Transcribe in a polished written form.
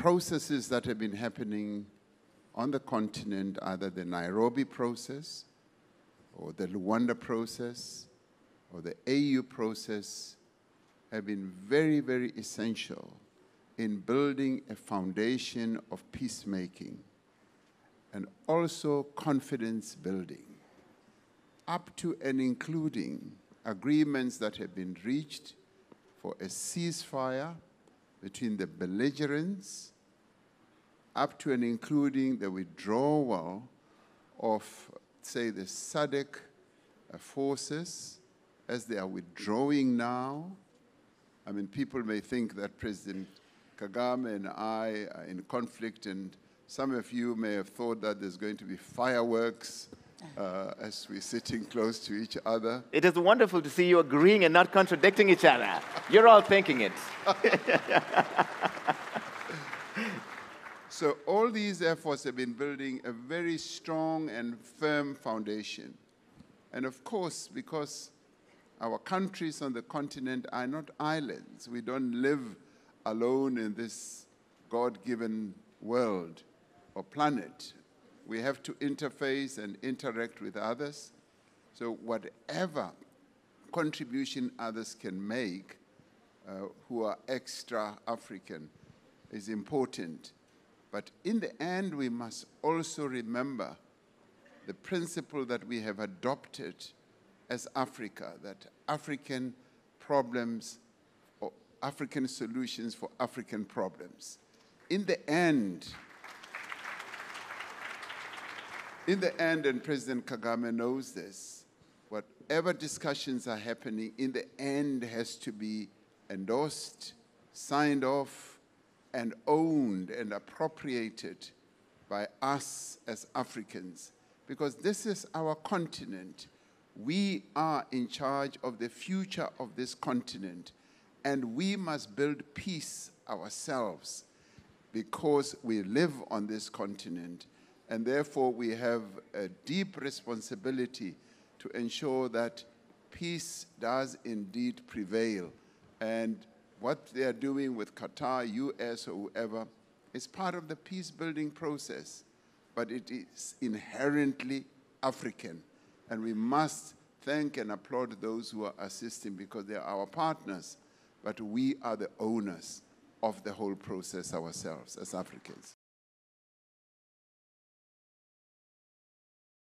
processes that have been happening on the continent, either the Nairobi process, or the Luanda process, or the AU process, have been very, very essential in building a foundation of peacemaking and also confidence building, up to and including agreements that have been reached for a ceasefire between the belligerents, up to and including the withdrawal of, say, the SADC forces as they are withdrawing now. I mean, people may think that President Kagame and I are in conflict, and some of you may have thought that there's going to be fireworks as we're sitting close to each other. It is wonderful to see you agreeing and not contradicting each other. You're all thinking it. So all these efforts have been building a very strong and firm foundation. And of course, because our countries on the continent are not islands, we don't live alone in this God-given world or planet. We have to interface and interact with others. So whatever contribution others can make who are extra African is important. But in the end, we must also remember the principle that we have adopted as Africa, that African problems or African solutions for African problems. In the end, and President Kagame knows this, whatever discussions are happening, in the end has to be endorsed, signed off, and owned and appropriated by us as Africans. Because this is our continent. We are in charge of the future of this continent, and we must build peace ourselves because we live on this continent. And therefore, we have a deep responsibility to ensure that peace does indeed prevail. And what they are doing with Qatar, US, or whoever is part of the peace-building process. But it is inherently African. And we must thank and applaud those who are assisting because they are our partners. But we are the owners of the whole process ourselves as Africans.